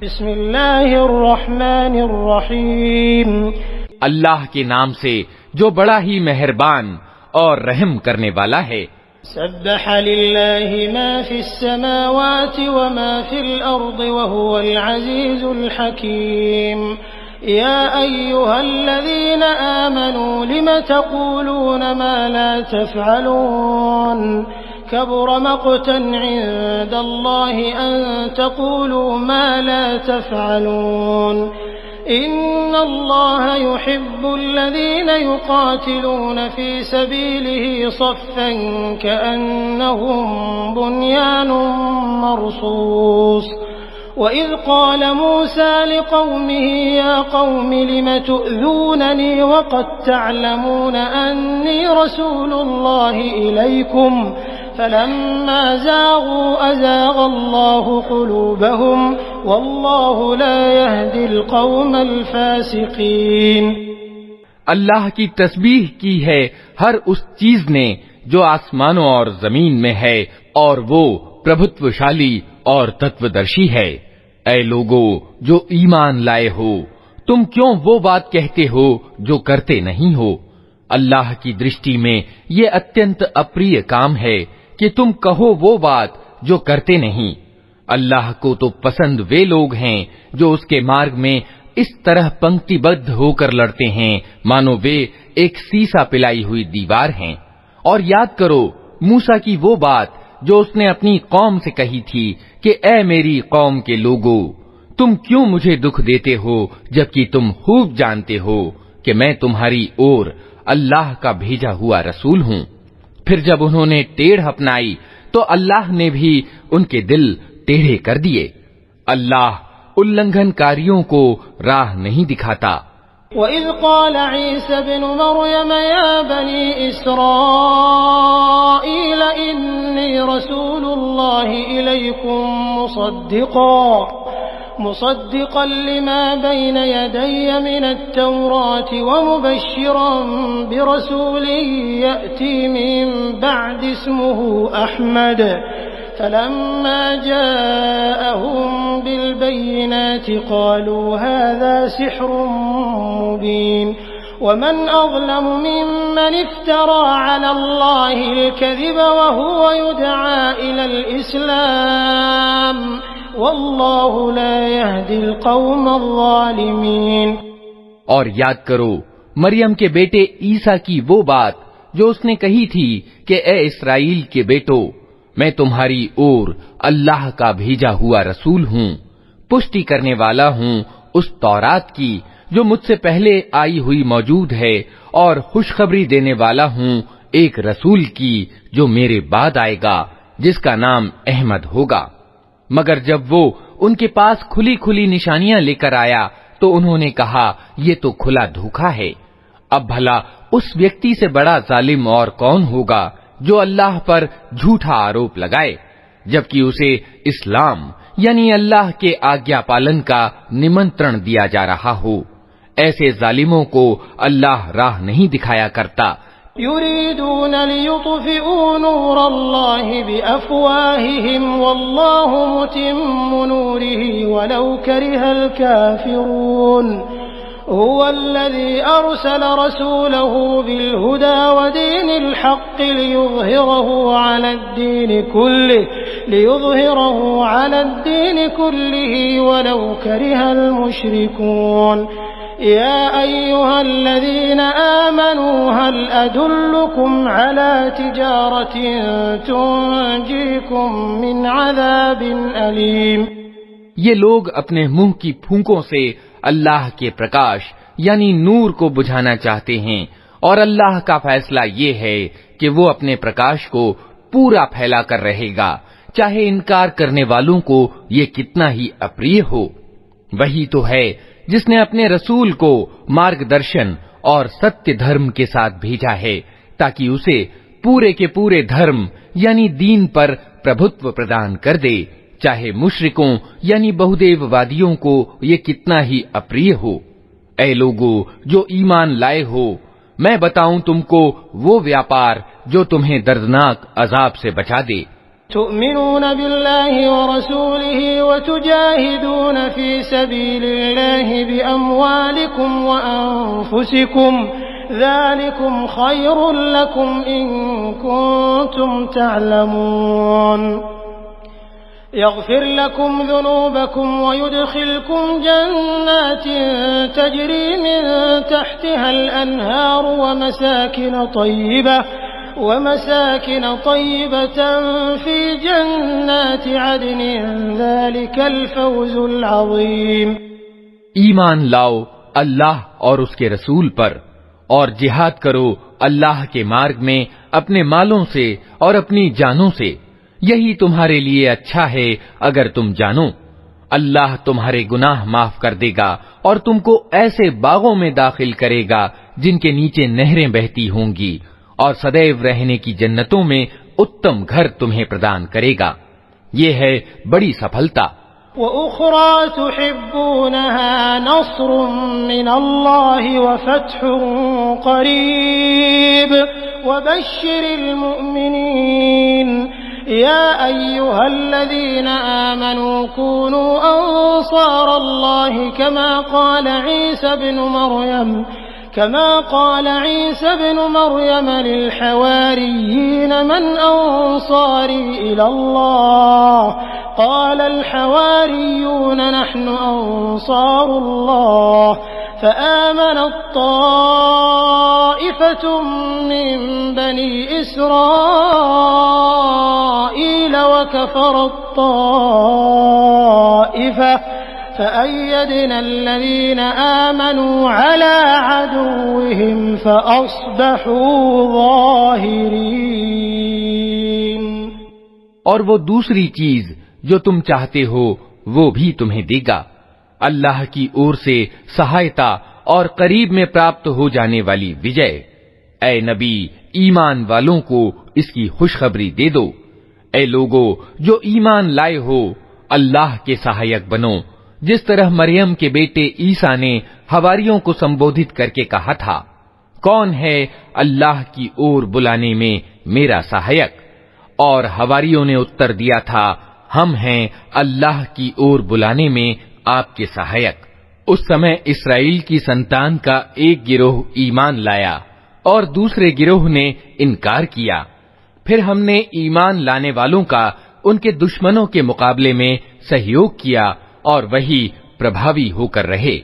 بسم اللہ الرحمن الرحیم، اللہ کے نام سے جو بڑا ہی مہربان اور رحم کرنے والا ہے۔ سبح للہ ما فی السماوات وما فی الارض وهو العزیز الحکیم۔ یا ایہا الذین آمنوا لم تقولون ما لا تفعلون كبر مقتا عند الله أن تقولوا ما لا تفعلون إن الله يحب الذين يقاتلون في سبيله صفا كأنهم بنيان مرصوص وإذ قال موسى لقومه يا قوم لم تؤذونني وقد تعلمون أني رسول الله إليكم فلما زاغوا أزاغ الله قلوبهم والله لا يهدي القوم الفاسقين۔ اللہ کی تسبیح کی ہے ہر اس چیز نے جو آسمانوں اور زمین میں ہے، اور وہ پربھتوشالی اور تتودرشی ہے۔ اے لوگو جو ایمان لائے ہو، تم کیوں وہ بات کہتے ہو جو کرتے نہیں ہو؟ اللہ کی درشٹی میں یہ اتنت اپریہ کام ہے کہ تم کہو وہ بات جو کرتے نہیں۔ اللہ کو تو پسند وہ لوگ ہیں جو اس کے مارگ میں اس طرح پنکتی بدھ ہو کر لڑتے ہیں مانو وہ ایک سیسا پلائی ہوئی دیوار ہیں۔ اور یاد کرو موسیٰ کی وہ بات جو اس نے اپنی قوم سے کہی تھی کہ اے میری قوم کے لوگو، تم کیوں مجھے دکھ دیتے ہو جبکہ تم خوب جانتے ہو کہ میں تمہاری اور اللہ کا بھیجا ہوا رسول ہوں۔ پھر جب انہوں نے ٹیڑھ اپنائی تو اللہ نے بھی ان کے دل ٹیڑھے کر دیے۔ اللہ النگھن کاریوں کو راہ نہیں دکھاتا۔ وَإِذْ قَالَ عِيسَى ابْنُ مَرْيَمَ يَا بَنِي إِسْرَائِيلَ إِنِّي رَسُولُ اللَّهِ إِلَيْكُمْ مصدقا لما بين يدي من التوراة ومبشرا برسول يأتي من بعد اسمه أحمد فلما جاءهم بالبينات قالوا هذا سحر مبين ومن أظلم ممن افترى على الله الكذب وهو يدعى إلى الإسلام واللہ لا یہدی القوم الظالمین۔ اور یاد کرو مریم کے بیٹے عیسیٰ کی وہ بات جو اس نے کہی تھی کہ اے اسرائیل کے بیٹو، میں تمہاری اور اللہ کا بھیجا ہوا رسول ہوں، پشٹی کرنے والا ہوں اس تورات کی جو مجھ سے پہلے آئی ہوئی موجود ہے، اور خوشخبری دینے والا ہوں ایک رسول کی جو میرے بعد آئے گا جس کا نام احمد ہوگا۔ مگر جب وہ ان کے پاس کھلی کھلی نشانیاں لے کر آیا تو انہوں نے کہا یہ تو کھلا دھوکا ہے۔ اب بھلا اس ویکتی سے بڑا ظالم اور کون ہوگا جو اللہ پر جھوٹا آروپ لگائے جبکہ اسے اسلام یعنی اللہ کے آگیا پالن کا نمنترن دیا جا رہا ہو۔ ایسے ظالموں کو اللہ راہ نہیں دکھایا کرتا۔ يريدون ليطفئوا نور الله بأفواههم والله متم نوره ولو كره الكافرون هو الذي أرسل رسوله بالهدى ودين الحق ليظهره على الدين كله ولو كره المشركون يا أيها الذين آمنوا هل أدلكم على تجارة تنجيكم من عذاب أليم۔ یہ لوگ اپنے منہ کی پھونکوں سے اللہ کے پرکاش یعنی نور کو بجھانا چاہتے ہیں، اور اللہ کا فیصلہ یہ ہے کہ وہ اپنے پرکاش کو پورا پھیلا کر رہے گا، چاہے انکار کرنے والوں کو یہ کتنا ہی اپریہ ہو۔ وہی تو ہے جس نے اپنے رسول کو مارگ درشن اور ستیہ دھرم کے ساتھ بھیجا ہے تاکہ اسے پورے کے پورے دھرم یعنی دین پر پربھتو پردان کر دے، چاہے مشرکوں یعنی بہودیو وادیوں کو یہ کتنا ہی اپریہ ہو۔ اے لوگو جو ایمان لائے ہو، میں بتاؤں تم کو وہ ویاپار جو تمہیں دردناک عذاب سے بچا دے۔ تؤمنون بالله ورسوله وتجاهدون في سبيل الله بأموالكم وأنفسكم ذلكم خير لكم إن كنتم تعلمون يغفر لكم ذنوبكم ويدخلكم جنات تجري من تحتها الأنهار ومساكن طيبة في جنات عدن ذلك الفوز العظيم ایمان لاؤ اللہ اور اس کے رسول پر اور جہاد کرو اللہ کے مارگ میں اپنے مالوں سے اور اپنی جانوں سے، یہی تمہارے لیے اچھا ہے اگر تم جانو۔ اللہ تمہارے گناہ معاف کر دے گا اور تم کو ایسے باغوں میں داخل کرے گا جن کے نیچے نہریں بہتی ہوں گی، اور سدیو رہنے کی جنتوں میں اتم گھر تمہیں پردان کرے گا۔ یہ ہے بڑی سفلتا۔ وَأُخْرَى تُحِبُّونَهَا نَصْرٌ مِّنَ اللَّهِ وَفَتْحٌ قَرِيبٌ وَبَشِّرِ الْمُؤْمِنِينَ يَا أَيُّهَا الَّذِينَ آمَنُوا كُونُوا أَنصَارَ اللَّهِ كما قال عيسى ابن مريم للحواريين من أنصاري إلى الله قال الحواريون نحن أنصار الله فآمنت طائفة من بني إسرائيل وكفرت طائفة فأيدنا الذين آمنوا على عدوهم فأصبحوا ظاهرين۔ اور وہ دوسری چیز جو تم چاہتے ہو وہ بھی تمہیں دے گا، اللہ کی اور سے سہایتا اور قریب میں پراپت ہو جانے والی وجے۔ اے نبی، ایمان والوں کو اس کی خوشخبری دے دو۔ اے لوگو جو ایمان لائے ہو، اللہ کے سہایک بنو، جس طرح مریم کے بیٹے عیسیٰ نے حواریوں کو سمبودھت کر کے کہا تھا، کون ہے اللہ کی اور بلانے میں میرا سہایک؟ اور حواریوں نے اتر دیا تھا، ہم ہیں اللہ کی اور بلانے میں آپ کے سہایک۔ اس سمے اسرائیل کی سنتان کا ایک گروہ ایمان لایا اور دوسرے گروہ نے انکار کیا، پھر ہم نے ایمان لانے والوں کا ان کے دشمنوں کے مقابلے میں سہیوگ کیا اور وہی پربھاوی ہو کر رہے۔